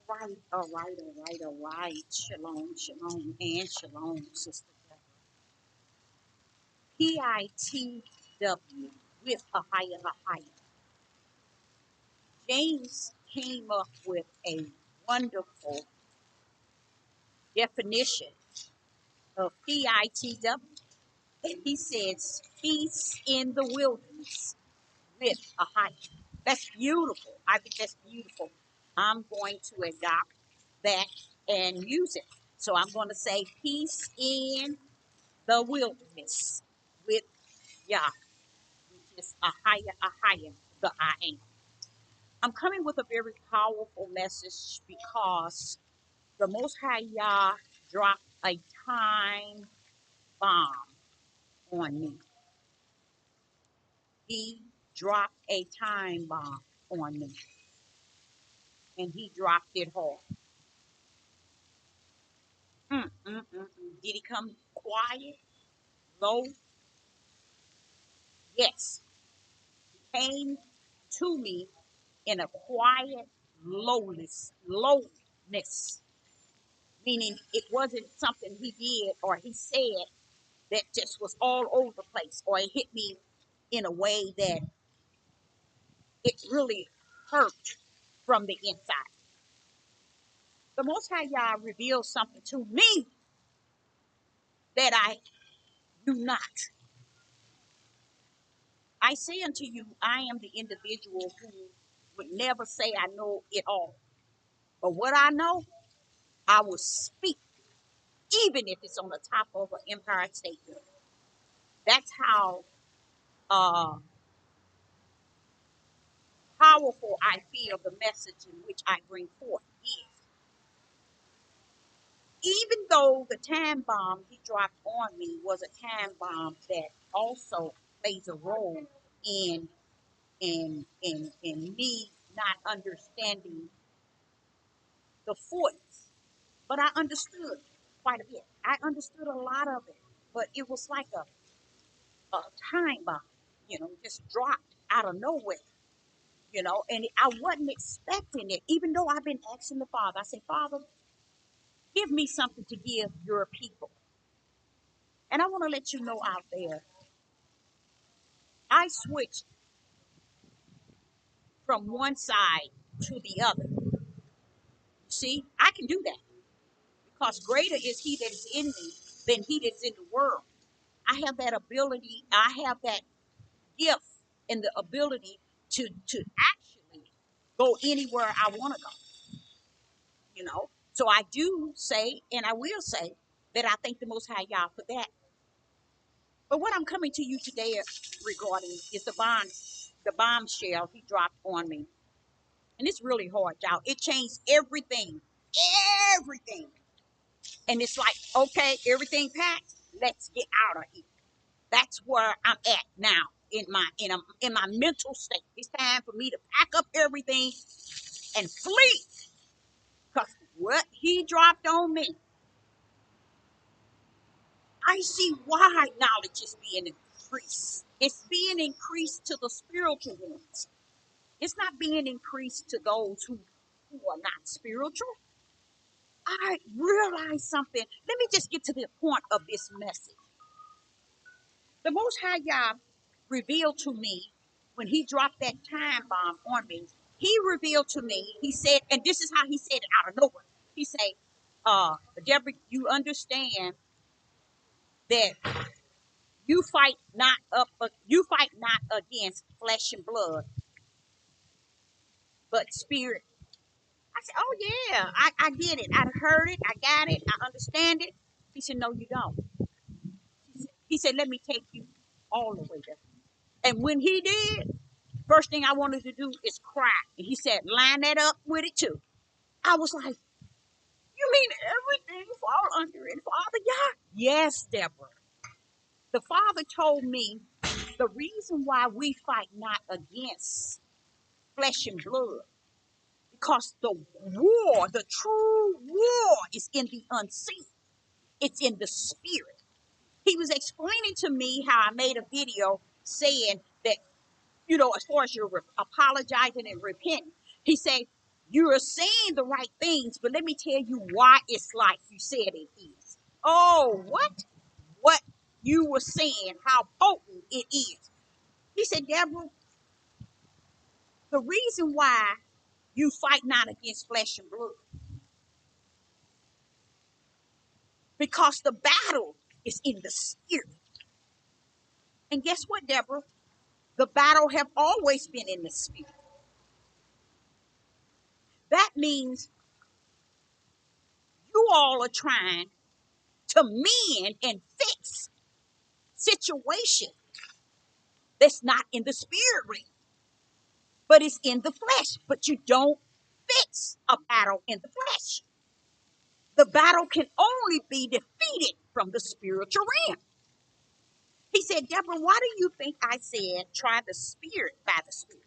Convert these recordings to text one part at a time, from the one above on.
Right, all right, all right, all right. Shalom, shalom, and shalom, Sister PITW with a higher. James came up with a wonderful definition of PITW. And he says, peace in the wilderness with a higher. That's beautiful. I think that's beautiful. I'm going to adopt that and use it. So I'm going to say peace in the wilderness with Yah, which is a higher, the I am. I'm coming with a very powerful message because the Most High Yah dropped a time bomb on me. He dropped a time bomb on me, and he dropped it hard. Did he come quiet, low? Yes. He came to me in a quiet lowness, meaning it wasn't something he did or he said that just was all over the place, or it hit me in a way that it really hurt from the inside. The Most High Yah revealed something to me that I knew not. I say unto you, I am the individual who would never say I know it all. But what I know, I will speak, even if it's on the top of an Empire State Building. That's how uh, powerful I feel the message in which I bring forth is. Even though the time bomb he dropped on me was a time bomb that also plays a role in in me not understanding the voice, but I understood quite a bit. I understood a lot of it, but it was like a time bomb, just dropped out of nowhere. And I wasn't expecting it, even though I've been asking the Father. I said, Father, give me something to give your people. And I want to let you know out there, I switched from one side to the other. You see, I can do that because greater is he that is in me than he that's in the world. I have that ability, I have that gift and the ability to actually go anywhere I want to go. So I do say, and I will say, that I thank the Most High Yah for that. But what I'm coming to you today regarding is the bombshell he dropped on me. And it's really hard, y'all. It changed everything. Everything. And it's like, okay, everything packed. Let's get out of here. That's where I'm at now in my mental state. It's time for me to pack up everything and flee. Because what he dropped on me, I see why knowledge is being increased. It's being increased to the spiritual ones. It's not being increased to those who are not spiritual. I realized something. Let me just get to the point of this message. The Most High Yah revealed to me when he dropped that time bomb on me. He revealed to me, he said, and this is how he said it out of nowhere. He said, Deborah, you understand that you fight not against flesh and blood, but spirit. I said, oh yeah, I get it. I heard it. I got it. I understand it. He said, no, you don't. He said, let me take you all the way there. And when he did, first thing I wanted to do is cry. And he said, line that up with it too. I was like, you mean everything fall under it, Father? Yeah. Yes, Deborah. The Father told me the reason why we fight not against flesh and blood, because the war, the true war, is in the unseen. It's in the spirit. He was explaining to me how I made a video saying that, as far as you're apologizing and repenting, he said, You are saying the right things, but let me tell you why it's like you said it is. Oh, what? What you were saying, how potent it is. He said, Deborah, the reason why you fight not against flesh and blood, because the battle is in the spirit. And guess what, Deborah? The battle have always been in the spirit. That means you all are trying to mend and fix situation that's not in the spirit realm, but it's in the flesh. But you don't fix a battle in the flesh. The battle can only be defeated from the spiritual realm. He said, Deborah, why do you think I said try the spirit by the spirit?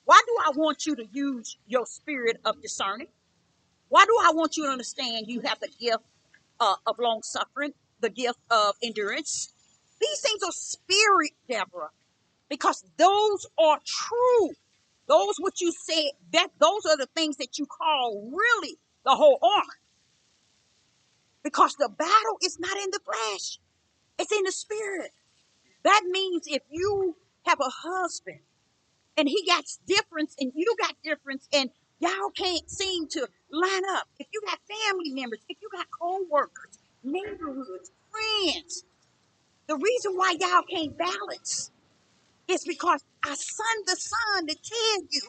Why do I want you to use your spirit of discerning? Why do I want you to understand you have the gift of long suffering, the gift of endurance? These things are spirit, Deborah, because those are true. Those what you said, that those are the things that you call really the whole armor. Because the battle is not in the flesh, it's in the spirit. That means if you have a husband and he got difference and you got difference and y'all can't seem to line up, if you got family members, if you got co-workers, neighborhoods, friends, the reason why y'all can't balance is because I send the son to tell you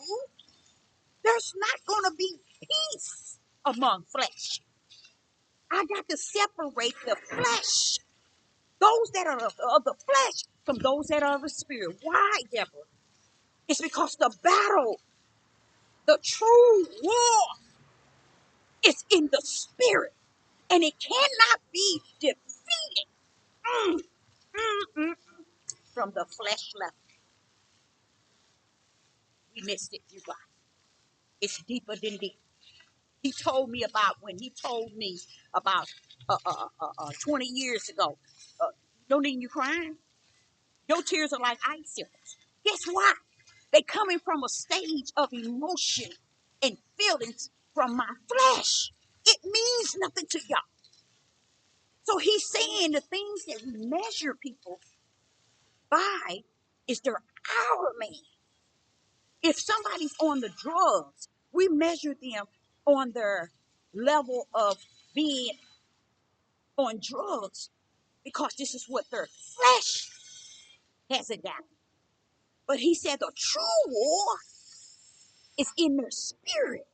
there's not going to be peace among flesh. I got to separate the flesh, those that are of the flesh, from those that are of the spirit. Why, Deborah? It's because the battle, the true war, is in the spirit, and it cannot be defeated mm, mm, from the flesh level. We missed it, you guys. It's deeper than deep. He told me about when he told me about 20 years ago. Don't need you crying. Your tears are like icicles. Guess why? They coming from a stage of emotion and feelings from my flesh. It means nothing to y'all. So he's saying the things that we measure people by is their outer man. If somebody's on the drugs, we measure them on their level of being on drugs because this is what their flesh has adapted. But he said the true war is in their spirit.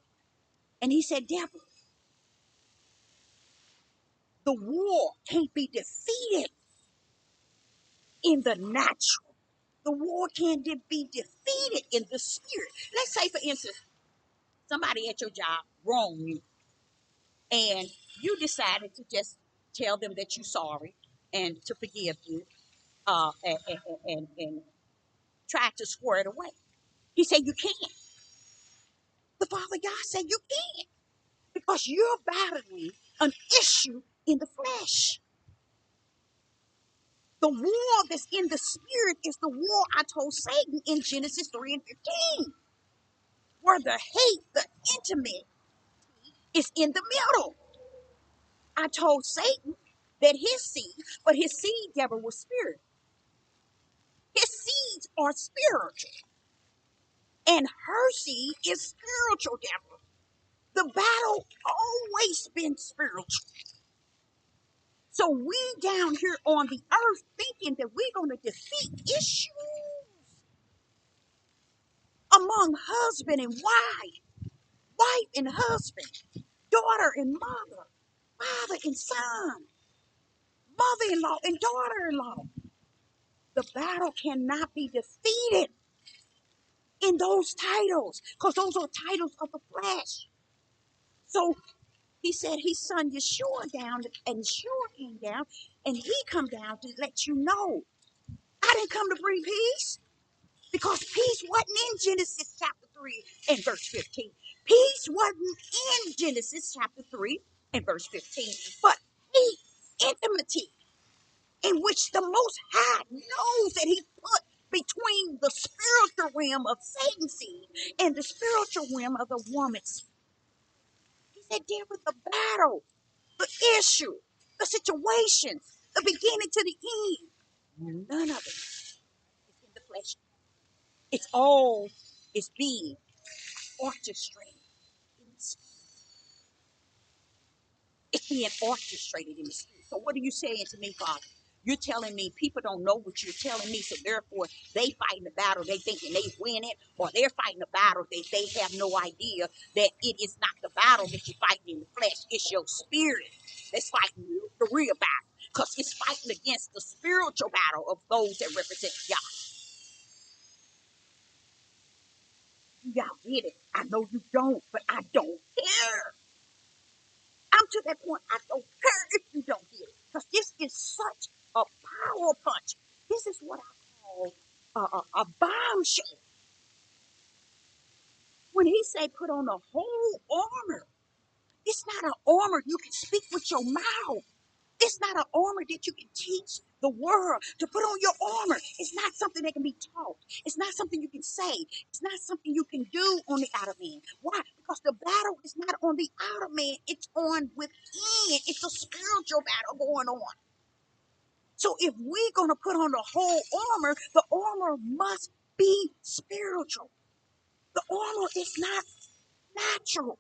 And he said, Deborah, the war can't be defeated in the natural. The war can't be defeated in the spirit. Let's say, for instance, somebody at your job wronged you, and you decided to just tell them that you're sorry and to forgive you, and try to square it away. He said you can't. The Father God said you can't because you're battling an issue in the flesh. The war that's in the spirit is the war I told Satan in Genesis 3 and 15, where the hate, the intimate, is in the middle. I told Satan that his seed, but his seed, Deborah, was spirit. His seeds are spiritual, and her seed is spiritual, Deborah. The battle always been spiritual. So we down here on the earth thinking that we're going to defeat issues among husband and wife and husband, daughter and mother, father and son, mother-in-law and daughter-in-law. The battle cannot be defeated in those titles because those are titles of the flesh. So he said he sent Yeshua down, and Yeshua came down, and he come down to let you know I didn't come to bring peace. Because peace wasn't in Genesis chapter 3 and verse 15. Peace wasn't in Genesis chapter 3 and verse 15. But peace, intimacy, in which the Most High knows that He put between the spiritual realm of Satan's seed and the spiritual realm of the woman's. He said, there was the battle, the issue, the situations, the beginning to the end. None of it is in the flesh. It's all is being orchestrated. It's being orchestrated in the spirit. So what are you saying to me, Father? You're telling me people don't know what you're telling me, so therefore they fighting the battle, they thinking they win it, or they're fighting the battle, they have no idea that it is not the battle that you're fighting in the flesh. It's your spirit that's fighting the real battle. Because it's fighting against the spiritual battle of those that represent Yah. Y'all get it. I know you don't, but I don't care. I'm to that point, I don't care if you don't get it. Because this is such a power punch. This is what I call a bombshell. When he say put on the whole armor, it's not an armor you can speak with your mouth. It's not an armor that you can teach the world to put on your armor. It's not something that can be taught. It's not something you can say. It's not something you can do on the outer man. Why? Because the battle is not on the outer man. It's on within. It's a spiritual battle going on. So if we're going to put on the whole armor, the armor must be spiritual. The armor is not natural.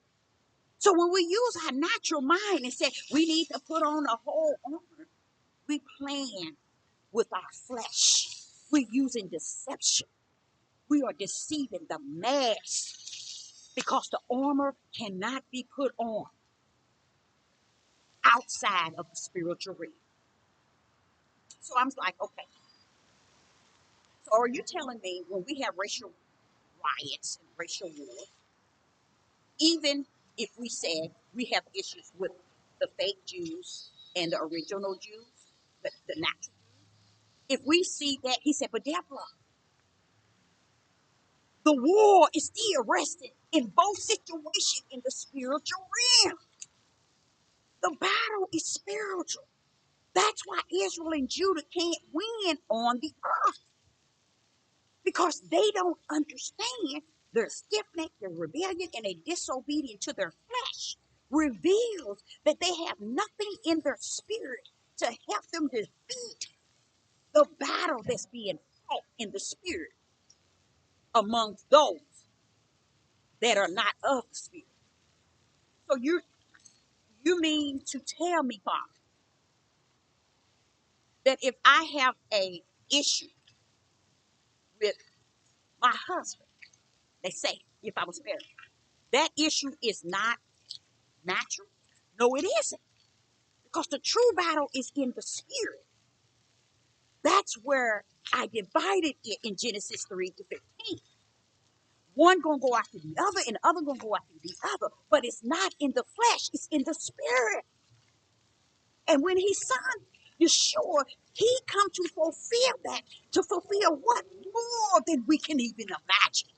So when we use our natural mind and say we need to put on the whole armor, we plan with our flesh. We're using deception. We are deceiving the mass because the armor cannot be put on outside of the spiritual realm. So I'm like, okay. So are you telling me when we have racial riots and racial war, even if we said we have issues with the fake Jews and the original Jews, the natural, if we see that, he said, but Deborah, the war is still arrested in both situations in the spiritual realm. The battle is spiritual. That's why Israel and Judah can't win on the earth because they don't understand their stiff-necked, their rebellion, and a disobedient to their flesh reveals that they have nothing in their spirit to help them defeat the battle that's being fought in the spirit amongst those that are not of the spirit. So you mean to tell me, Father, that if I have a issue with my husband, they say, if I was married, that issue is not natural? No, it isn't. Because the true battle is in the spirit. That's where I divided it in Genesis 3 to 15. One gonna go after the other, and the other gonna go after the other. But it's not in the flesh, it's in the spirit. And when his son, Yeshua, he come to fulfill that, to fulfill what more than we can even imagine.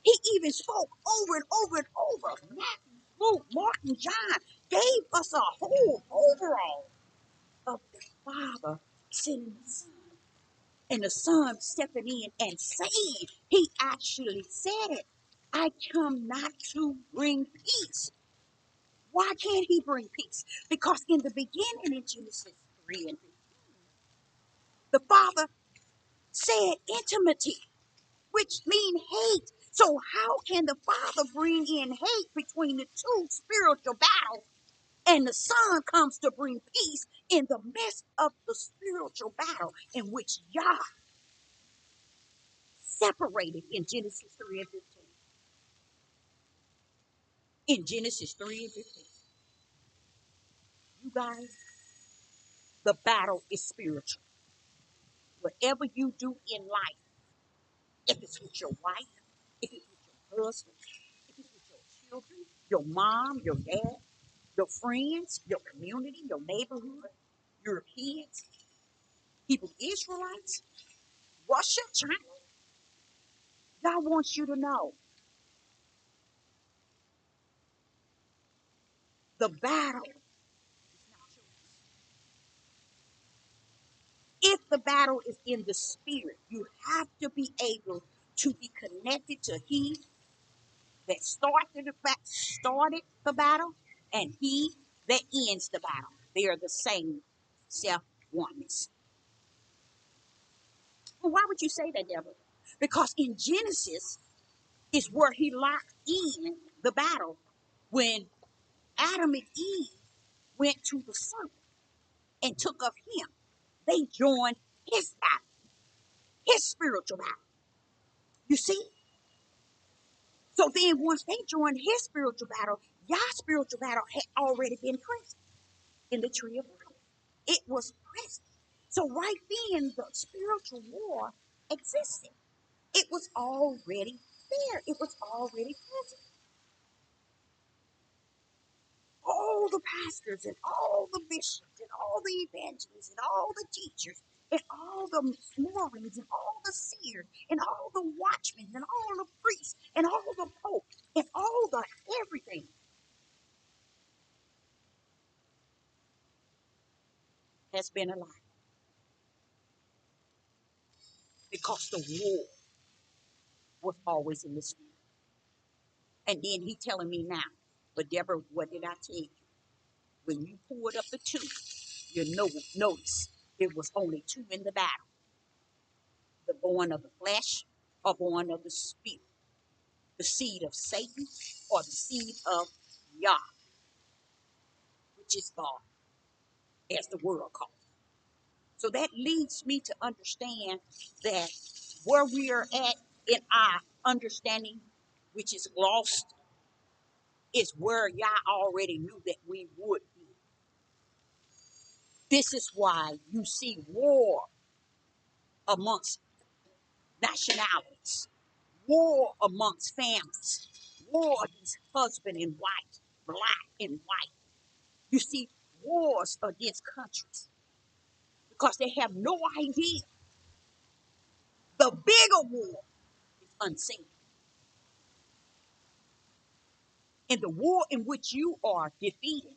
He even spoke over and over and over. Matthew, Luke, Mark, and John gave us a whole overall of the Father sending the Son. And the Son stepping in and saying, he actually said it. I come not to bring peace. Why can't he bring peace? Because in the beginning in Genesis 3 and 15, the Father said intimacy, which means hate. So how can the Father bring in hate between the two spiritual battles and the Son comes to bring peace in the midst of the spiritual battle in which Yah separated in Genesis 3 and 15? In Genesis 3 and 15, you guys, the battle is spiritual. Whatever you do in life, if it's with your wife, if it's with your husband, if it's with your children, your mom, your dad, your friends, your community, your neighborhood, your kids, Hebrew Israelites, Russia, China, God wants you to know the battle is not yours. If the battle is in the spirit. You have to be able to be connected to He that started the battle and He that ends the battle. They are the same self oneness. Well, why would you say that, Deborah? Because in Genesis is where He locked in the battle when Adam and Eve went to the serpent and took of him. They joined his battle, his spiritual battle. You see? So then once they joined his spiritual battle, Yah's spiritual battle had already been present in the tree of life. It was present. So right then, the spiritual war existed. It was already there. It was already present. All the pastors and all the bishops and all the evangelists and all the teachers and all the Mormons and all the seers and all the watchmen and all the priests and all the popes and all the everything has been alive because the war was always in the spirit. And then he telling me now, but Deborah, what did I tell you? When you pulled up the two, you notice it was only two in the battle. The born of the flesh or born of the spirit. The seed of Satan or the seed of Yah, which is God, as the world calls it. So that leads me to understand that where we are at in our understanding, which is lost, is where Yah already knew that we would be. This is why you see war amongst nationalities, war amongst families, war against husband and wife, black and white. You see wars against countries because they have no idea. The bigger war is unseen. And the war in which you are defeated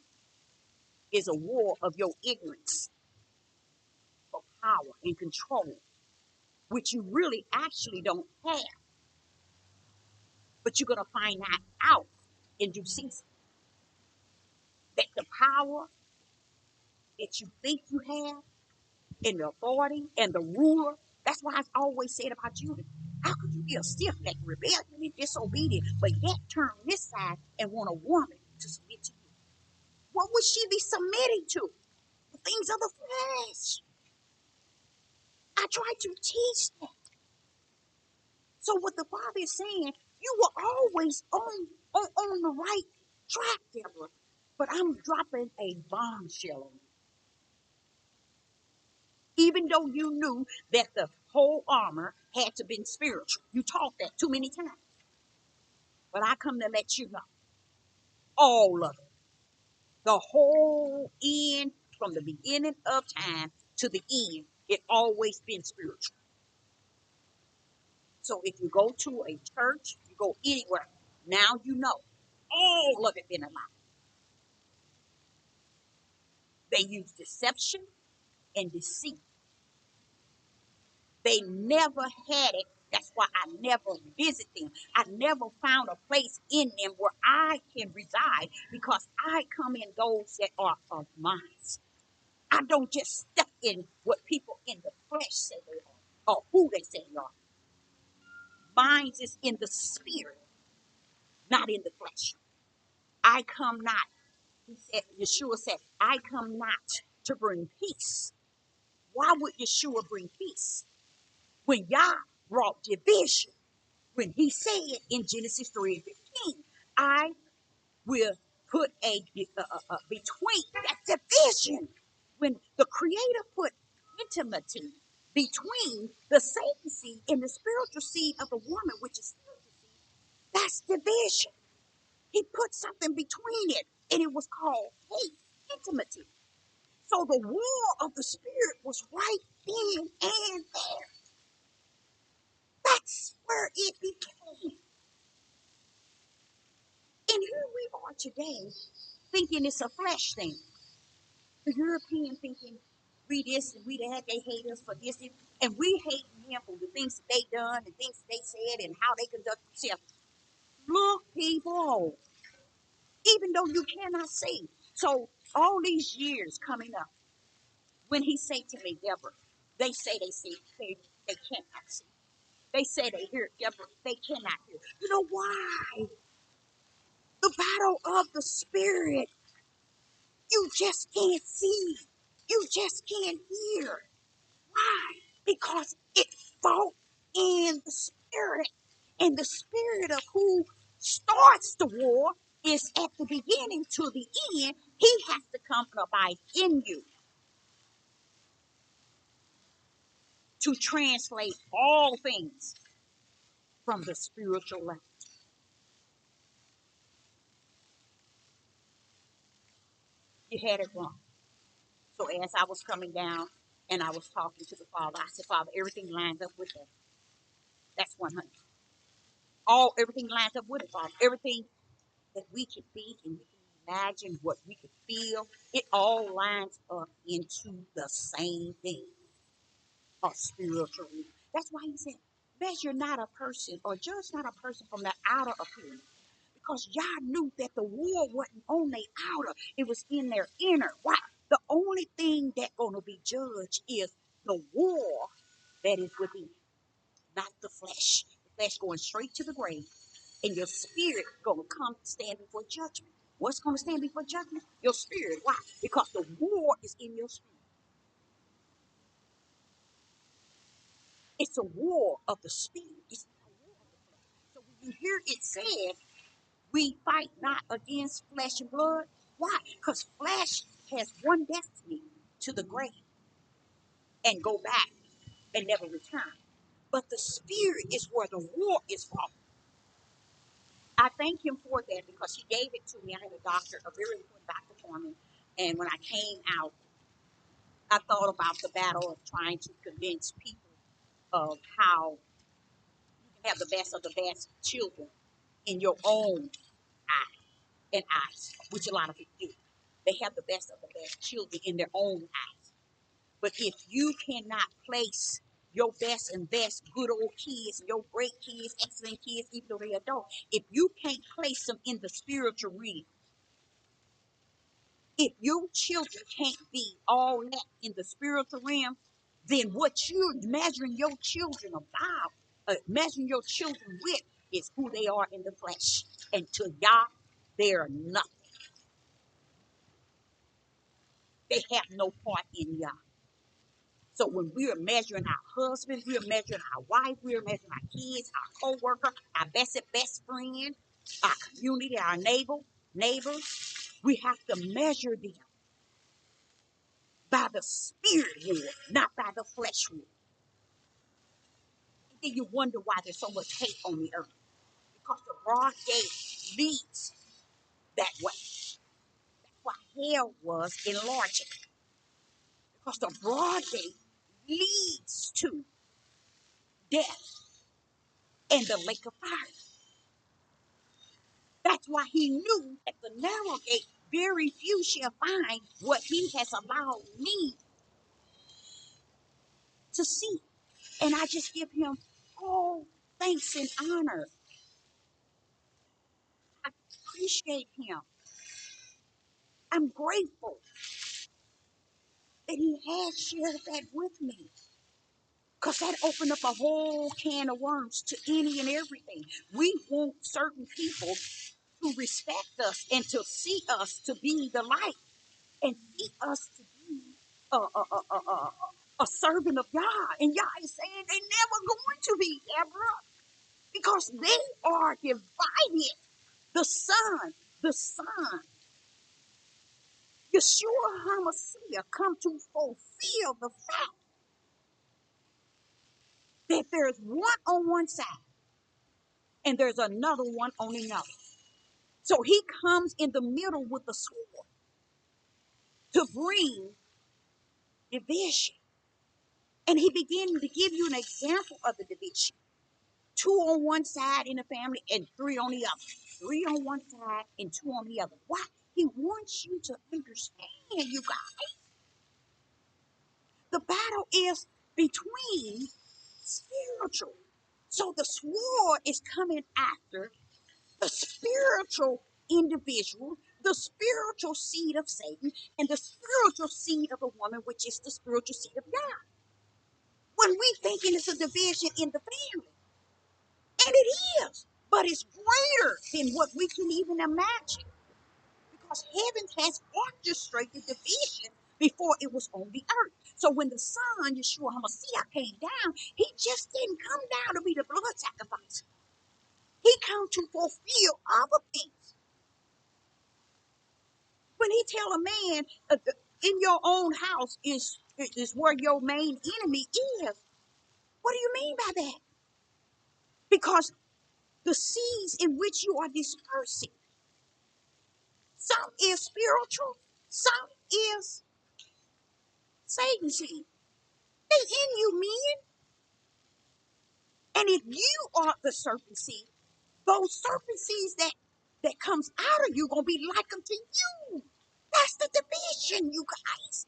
is a war of your ignorance for power and control, which you really actually don't have. But you're going to find that out in due season. That the power that you think you have and the authority and the ruler, that's why I always said about Judah. How could you be a stiff-necked, rebellious, and disobedient, but yet turn this side and want a woman to submit to you? What would she be submitting to? The things of the flesh. I try to teach that. So what the Father is saying, you were always on the right track, Deborah. But I'm dropping a bombshell on you. Even though you knew that the whole armor had to be spiritual. You taught that too many times. But I come to let you know. All of it. The whole end, from the beginning of time to the end, it always been spiritual. So if you go to a church, you go anywhere, now you know. All of it been a lie. They use deception and deceit. They never had it. That's why I never visit them. I never found a place in them where I can reside because I come in those that are of mine. I don't just step in what people in the flesh say they are or who they say they are. Mine is in the spirit, not in the flesh. I come not, he said, Yeshua said, I come not to bring peace. Why would Yeshua bring peace? When Yah brought division, when he said in Genesis 3:15, I will put a between that division. When the Creator put intimacy between the Satan seed and the spiritual seed of the woman, which is spiritual seed, that's division. He put something between it, and it was called hate, intimacy. So the war of the spirit was right then and there. That's where it became. And here we are today thinking it's a flesh thing. The European thinking We this and we that. They hate us for this, and we hate him for the things that they done and things that they said and how they conduct themselves. Look, people, even though you cannot see. So all these years coming up, when he say to me, Deborah, they say they see, they cannot see. They say they hear, Deborah, they cannot hear. You know why? The battle of the spirit. You just can't see. You just can't hear. Why? Because it fought in the spirit. And the spirit of who starts the war is at the beginning to the end. He has to come and abide in you to translate all things from the spiritual level. You had it wrong. So as I was coming down and I was talking to the Father, I said, Father, everything lines up with that. That's 100. Everything lines up with it, Father. Everything that we could be and we can imagine what we could feel, it all lines up into the same thing of spiritual. That's why he said, measure not a person or judge not a person from the outer appearance. Because y'all knew that the war wasn't on their outer, it was in their inner. Why? The only thing that's going to be judged is the war that is within, not the flesh. The flesh going straight to the grave, and your spirit going to come stand before judgment. What's going to stand before judgment? Your spirit. Why? Because the war is in your spirit. It's a war of the spirit. It's not a war of the flesh. So when you hear it said, we fight not against flesh and blood. Why? Because flesh has one destiny, to the grave and go back and never return. But the spirit is where the war is fought. I thank him for that because he gave it to me. I had a doctor, a very important doctor for me. And when I came out, I thought about the battle of trying to convince people of how you can have the best of the best children in your own eye and eyes, which a lot of people do. They have the best of the best children in their own eyes. But if you cannot place your best and best good old kids, your great kids, excellent kids, even though they're adults, if you can't place them in the spiritual realm, if your children can't be all that in the spiritual realm, then what you're measuring your children about, measuring your children with, is who they are in the flesh. And to Yah, they are nothing. They have no part in Yah. So when we are measuring our husbands, we are measuring our wife, we are measuring our kids, our co-worker, our best friend, our community, our neighbors, we have to measure them by the spirit war, not by the flesh war. And then you wonder why there's so much hate on the earth. Because the broad gate leads that way. That's why hell was enlarging. Because the broad gate leads to death and the lake of fire. That's why he knew at the narrow gate, very few shall find what he has allowed me to see. And I just give him all thanks and honor. I appreciate him. I'm grateful that he has shared that with me. Because that opened up a whole can of worms to any and everything. We want certain people to respect us and to see us to be the light and see us to be a servant of Yah. And Yah is saying they never going to be ever because they are divided. The Son, Yeshua HaMashiach, come to fulfill the fact that there's one on one side and there's another one on the other. So he comes in the middle with the sword to bring division. And he began to give you an example of the division. 2 on one side in the family and 3 on the other. 3 on one side and 2 on the other. Why? He wants you to understand, you guys. The battle is between spiritual. So the sword is coming after the spiritual individual, the spiritual seed of Satan, and the spiritual seed of a woman, which is the spiritual seed of God. When we thinking it's a division in the family, and it is, but it's greater than what we can even imagine, because heaven has orchestrated division before it was on the earth. So when the Son, Yeshua HaMashiach, came down, he just didn't come down to be the blood sacrifice. He came to fulfill other things. When he tell a man, in your own house is where your main enemy is, what do you mean by that? Because the seeds in which you are dispersing, some is spiritual, some is Satan seed. They in you, men. And if you are the serpent seed, those serpent seeds that comes out of you gonna be like unto you. That's the division, you guys.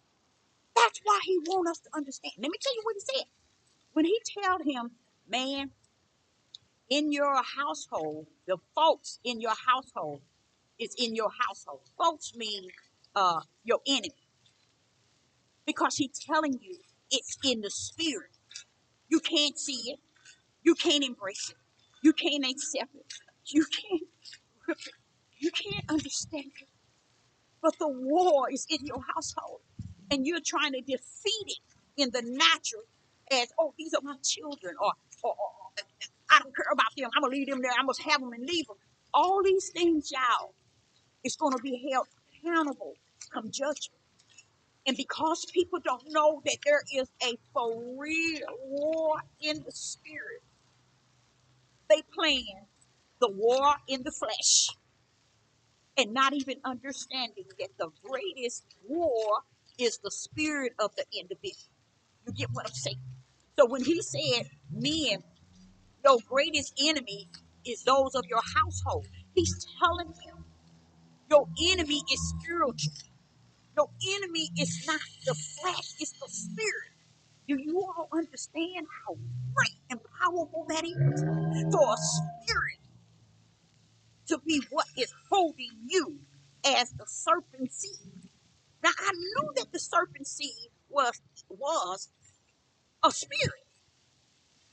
That's why he want us to understand. Let me tell you what he said. When he told him, man, in your household, the folks in your household is in your household. Folks mean your enemy. Because he's telling you it's in the spirit. You can't see it. You can't embrace it. You can't accept it. You can't you can't understand it. But the war is in your household. And you're trying to defeat it in the natural as, oh, these are my children, or I don't care about them. I'm gonna leave them there. I must have them and leave them. All these things, y'all, is gonna be held accountable come judgment. And because people don't know that there is a for real war in the spirit, they plan the war in the flesh and not even understanding that the greatest war is the spirit of the individual. You get what I'm saying? So when he said, men, your greatest enemy is those of your household, he's telling him your enemy is spiritual. Your enemy is not the flesh, it's the spirit. Do you all understand how great and powerful that is? For a spirit to be what is holding you as the serpent seed. Now I knew that the serpent seed was a spirit.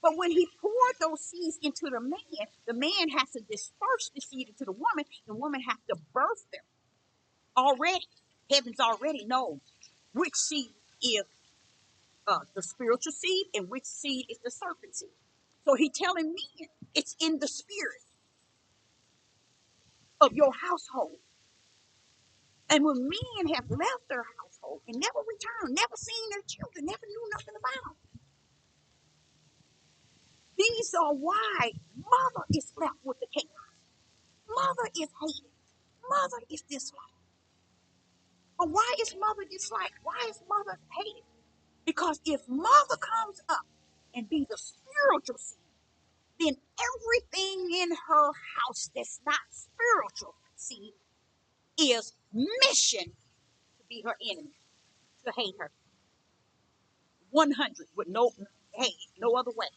But when he poured those seeds into the man has to disperse the seed into the woman has to birth them. Already, heaven's already known which seed is the spiritual seed and which seed is the serpent seed. So he telling me it's in the spirit of your household. And when men have left their household and never returned, never seen their children, never knew nothing about them, these are why mother is left with the chaos. Mother is hated. Mother is disliked. But why is mother disliked? Why is mother hated? Because if mother comes up and be the spiritual seed, then everything in her house that's not spiritual seed is mission to be her enemy, to hate her. 100 with no hate, no other way.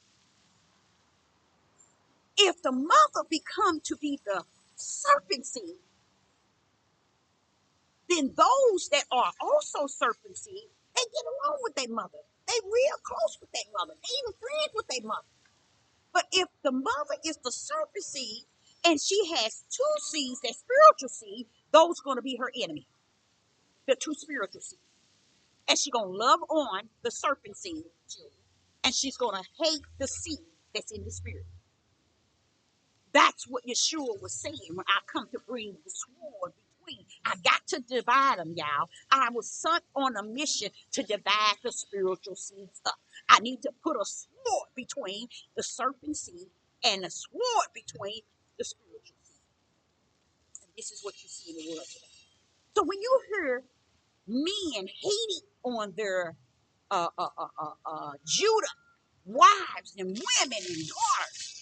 If the mother become to be the serpent seed, then those that are also serpent seed, they get along with their mother. They real close with their mother. They even friends with their mother. But if the mother is the serpent seed and she has two seeds, that spiritual seed, those are going to be her enemy. The two spiritual seeds. And she's going to love on the serpent seed children. And she's going to hate the seed that's in the spirit. That's what Yeshua was saying when I come to bring the sword between. I got to divide them, y'all. I was sent on a mission to divide the spiritual seeds up. I need to put a sword between the serpent seed and a sword between the spiritual seed. And this is what you see in the world today. So when you hear men hating on their Judah wives and women and daughters,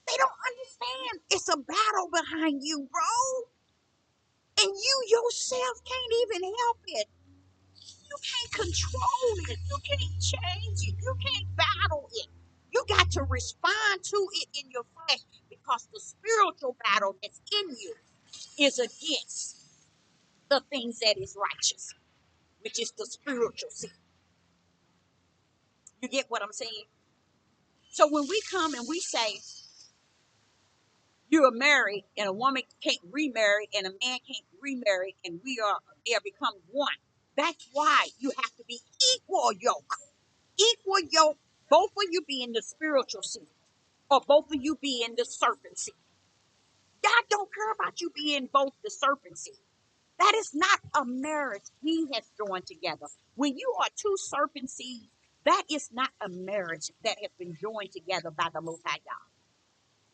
they don't understand it's a battle behind you, bro. And you yourself can't even help it. You can't control it. You can't change it. You can't battle it. You got to respond to it in your flesh because the spiritual battle that's in you is against the things that is righteous, which is the spiritual seed. You get what I'm saying? So when we come and we say you are married and a woman can't remarry and a man can't remarry and they are become one. That's why you have to be equal yoke. Equal yoke, both of you be in the spiritual seed or both of you be in the serpent seed. God don't care about you being both the serpent seed. That is not a marriage he has joined together. When you are two serpent seeds, that is not a marriage that has been joined together by the Most High God.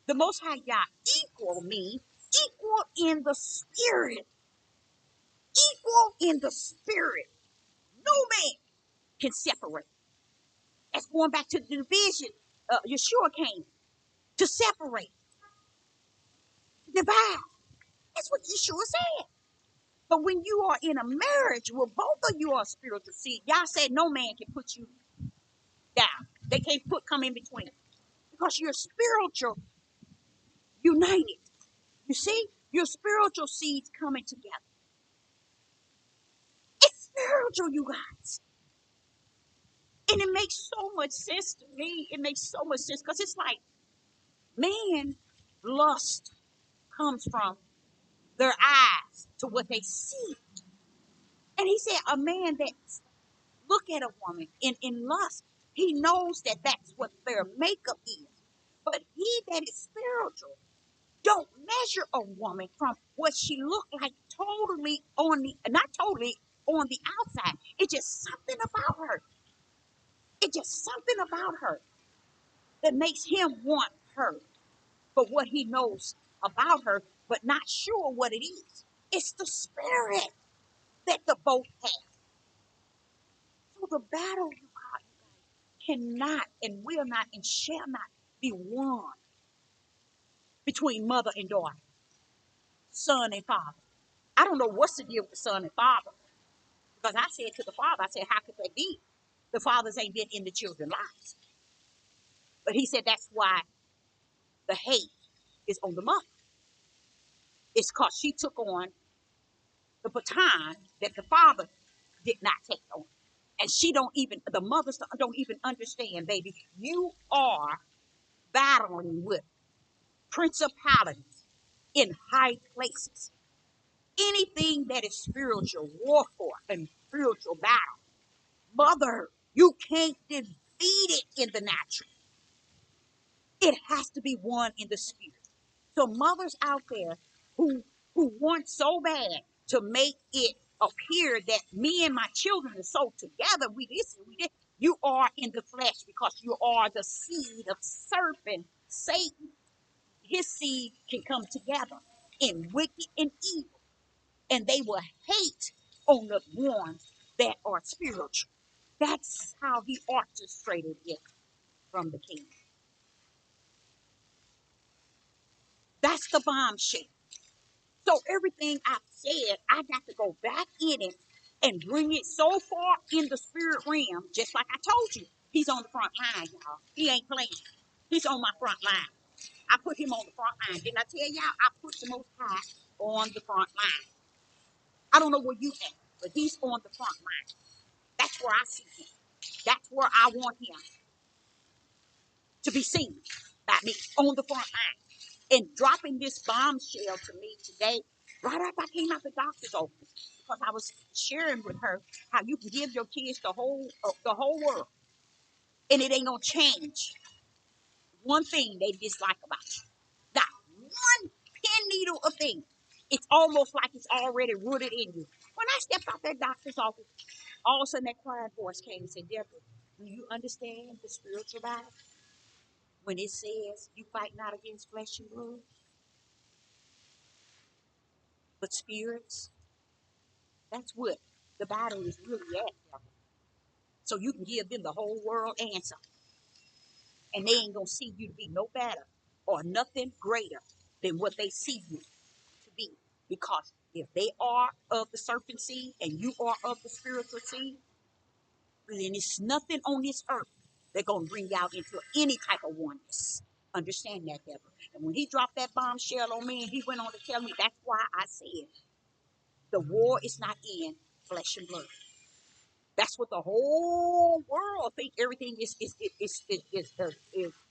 The Most High God equal means equal in the spirit. Equal in the spirit. No man can separate. That's going back to the division. Yeshua came to separate, divide. That's what Yeshua said. But when you are in a marriage where both of you are spiritual seed, y'all said no man can put you down. They can't come in between because you're spiritual united. You see, your spiritual seeds coming together. It's spiritual, you guys. And it makes so much sense to me. It makes so much sense because it's like man lust comes from their eyes to what they see. And he said a man that look at a woman in lust, he knows that that's what their makeup is. But he that is spiritual don't measure a woman from what she looked like totally on the, not totally on the outside. It's just something about her. It's just something about her that makes him want her for what he knows about her, but not sure what it is. It's the spirit that the both have. So the battle, you guys, cannot and will not and shall not be won between mother and daughter, son and father. I don't know what's the deal with the son and father. Because I said to the father, I said, how could that be? The fathers ain't been in the children's lives. But he said that's why the hate is on the mother. It's because she took on the baton that the father did not take on. And she don't even, the mothers don't even understand, baby. You are battling with principalities in high places. Anything that is spiritual warfare and spiritual battle, mother, you can't defeat it in the natural. It has to be won in the spirit. So mothers out there who want so bad to make it appear that me and my children are so together, we this, we this. You are in the flesh because you are the seed of serpent, Satan. His seed can come together in wicked and evil, and they will hate on the ones that are spiritual. That's how he orchestrated it from the king. That's the bombshell. So everything I've said, I got to go back in it and bring it so far in the spirit realm, just like I told you. He's on the front line, y'all. He ain't playing. He's on my front line. I put him on the front line. Didn't I tell y'all I put the Most High on the front line? I don't know where you at, but he's on the front line. That's where I see him. That's where I want him to be seen by me on the front line. And dropping this bombshell to me today, right after I came out the doctor's office, because I was sharing with her how you can give your kids the whole world, and it ain't gonna change one thing they dislike about you. Not one pin needle of thing. It's almost like it's already rooted in you. When I stepped out that doctor's office, all of a sudden that quiet voice came and said, Deborah, do you understand the spiritual battle? When it says you fight not against flesh and blood, but spirits, that's what the battle is really at. So you can give them the whole world answer, and they ain't gonna see you to be no better or nothing greater than what they see you to be. Because if they are of the serpent seed and you are of the spiritual seed, And it's nothing on this earth that's going to bring you out into any type of oneness. Understand that, Deborah. And when he dropped that bombshell on me and he went on to tell me, that's why I said the war is not in flesh and blood. That's what the whole world think everything is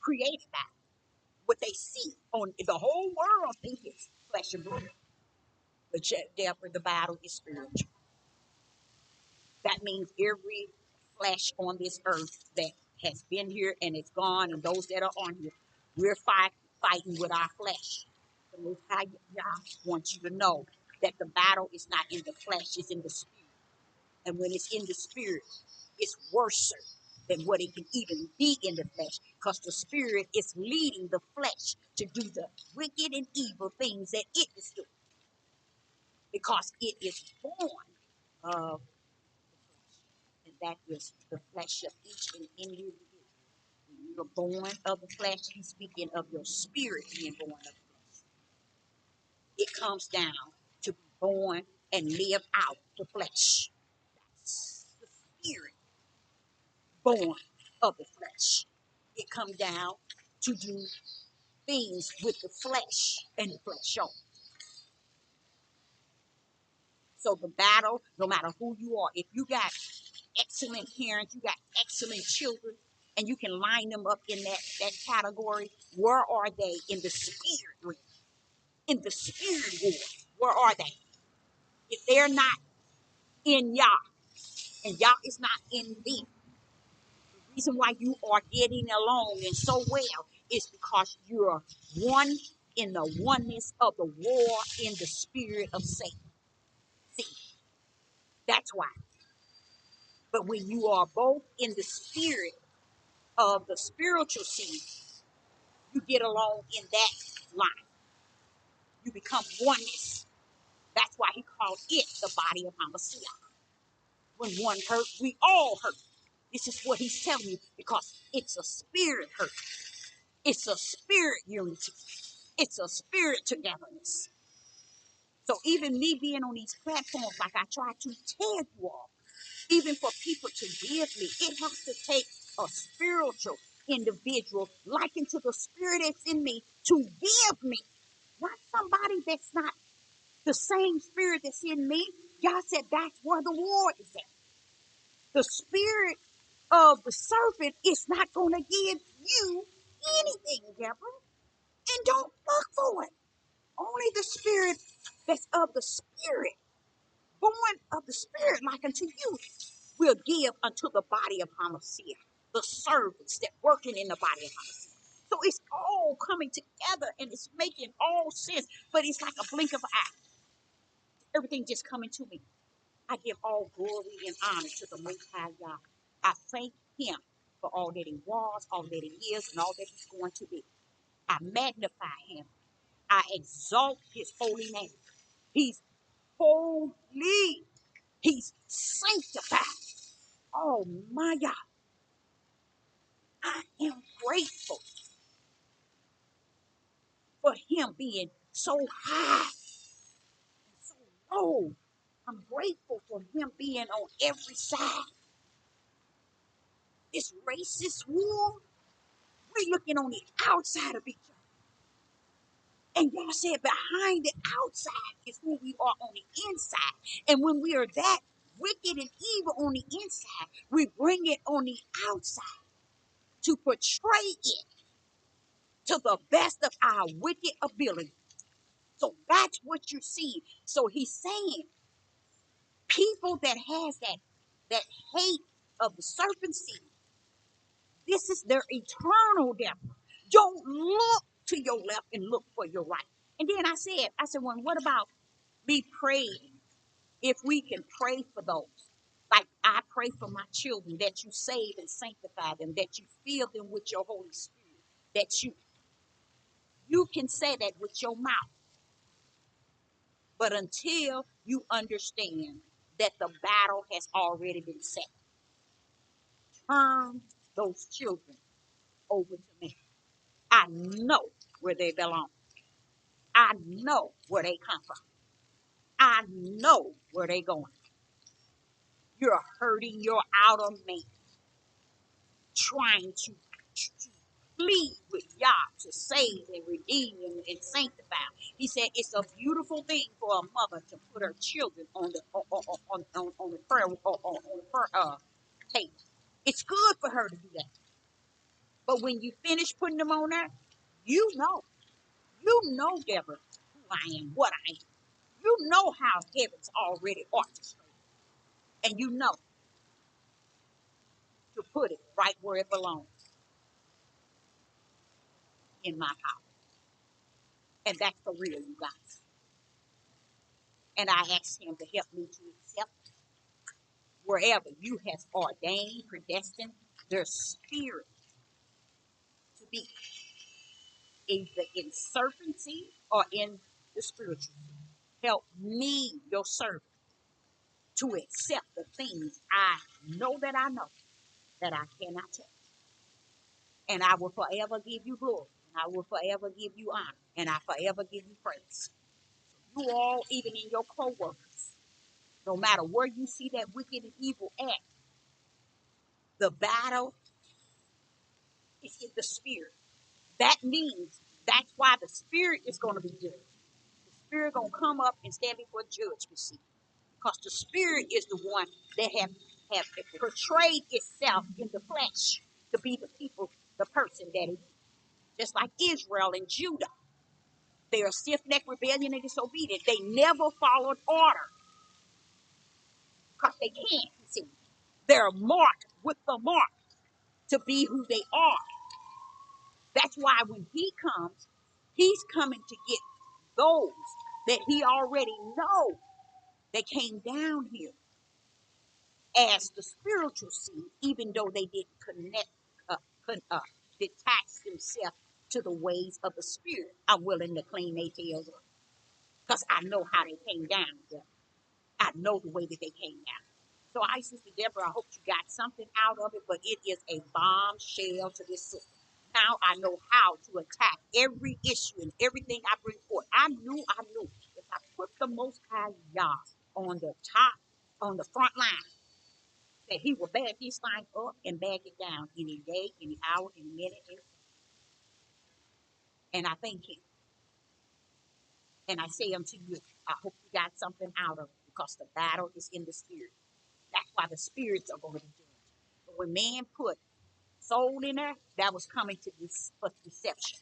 created by. What they see on the whole world think it's flesh and blood. But Deborah, the battle is spiritual. That means every flesh on this earth that has been here and it's gone, and those that are on here, we're fighting with our flesh. The Most High Yah wants you to know that the battle is not in the flesh, it's in the spirit. And when it's in the spirit, it's worse than what it can even be in the flesh, because the spirit is leading the flesh to do the wicked and evil things that it is doing, because it is born of and that is the flesh of each and any individual. When you're born of the flesh, he's speaking of your spirit being born of the flesh. It comes down to be born and live out the flesh. That's the spirit born of the flesh. It comes down to do things with the flesh and the flesh only. So the battle, no matter who you are, if you got excellent parents, you got excellent children, and you can line them up in that category, where are they in the spirit realm? In the spirit war, where are they? If they're not in Yah, and Yah is not in them, the reason why you are getting along and so well is because you're one in the oneness of the war in the spirit of Satan. See, that's why. But when you are both in the spirit of the spiritual seed, you get along in that line. You become oneness. That's why he called it the body of Hamashiach. When one hurt, we all hurt. This is what he's telling you, because it's a spirit hurt. It's a spirit unity. It's a spirit togetherness. So even me being on these platforms, like I try to tell you all, even for people to give me, it has to take a spiritual individual likened to the spirit that's in me to give me, not somebody that's not the same spirit that's in me. God said that's where the war is at. The spirit of the serpent is not going to give you anything, Deborah. And don't look for it. Only the spirit that's of the spirit, born of the spirit, like unto you, will give unto the body of Hamashiach, the servants that working in the body of Hamashiach. So it's all coming together and it's making all sense, but it's like a blink of an eye. Everything just coming to me. I give all glory and honor to the Most High God. I thank him for all that he was, all that he is, and all that he's going to be. I magnify him. I exalt his holy name. He's holy. He's sanctified. Oh my God. I am grateful for him being so high and so low. I'm grateful for him being on every side. This racist war, we're looking on the outside of each other. And God said behind the outside is who we are on the inside. And when we are that wicked and evil on the inside, we bring it on the outside to portray it to the best of our wicked ability. So that's what you see. So he's saying people that has that hate of the serpent seed, this is their eternal death. Don't look to your left and look for your right. And then I said, well, what about me praying? If we can pray for those, like I pray for my children, that you save and sanctify them, that you fill them with your Holy Spirit, that you can say that with your mouth. But until you understand that the battle has already been set, turn those children over to me. I know where they belong. I know where they come from. I know where they're going. You're hurting your outer man, trying to plead with Yah to save and redeem and sanctify. He said it's a beautiful thing for a mother to put her children on the prayer table. It's good for her to do that. But when you finish putting them on there, you know, Deborah, who I am, what I am. You know how heaven's already orchestrated, and you know to put it right where it belongs, in my house. And that's for real, you guys. And I asked him to help me to accept wherever you have ordained, predestined their spirit to be, either in serpency or in the spiritual. Help me, your servant, to accept the things I know that I cannot touch. And I will forever give you glory. And I will forever give you honor. And I forever give you praise. You all, even in your co-workers, no matter where you see that wicked and evil at, the battle is in the spirit. That means that's why the spirit is going to be judged. The spirit going to come up and stand before judgment seat. Because the spirit is the one that have portrayed itself in the flesh to be the people, the person that it is. Just like Israel and Judah. They are stiff-necked, rebellion, and disobedient. They never followed order. Because they can't, see. They're marked with the mark to be who they are. That's why when he comes, he's coming to get those that he already knows that came down here as the spiritual seed, even though they didn't uh, detach themselves to the ways of the spirit. I'm willing to clean their tails up because I know how they came down. I know the way that they came down. So I, Sister Deborah, I hope you got something out of it, but it is a bombshell to this system. Now I know how to attack every issue and everything I bring forth. I knew if I put the Most High Yah on the top, on the front line, that he will bag this thing up and bag it down any day, any hour, any minute. And I thank him. And I say unto you, I hope you got something out of it because the battle is in the spirit. That's why the spirits are going to be doing it. But when man put soul in there, that was coming to this deception.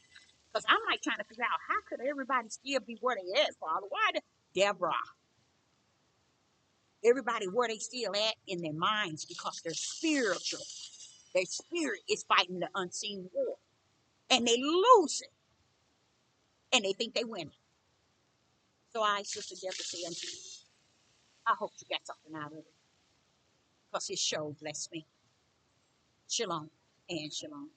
Because I'm like trying to figure out how could everybody still be where they at, Father? Why Deborah? Everybody where they still at in their minds because they're spiritual. Their spirit is fighting the unseen war. And they lose it. And they think they win it. So I, Sister Deborah, say unto you, I hope you got something out of it. Because his show blessed me. Shalom and shalom.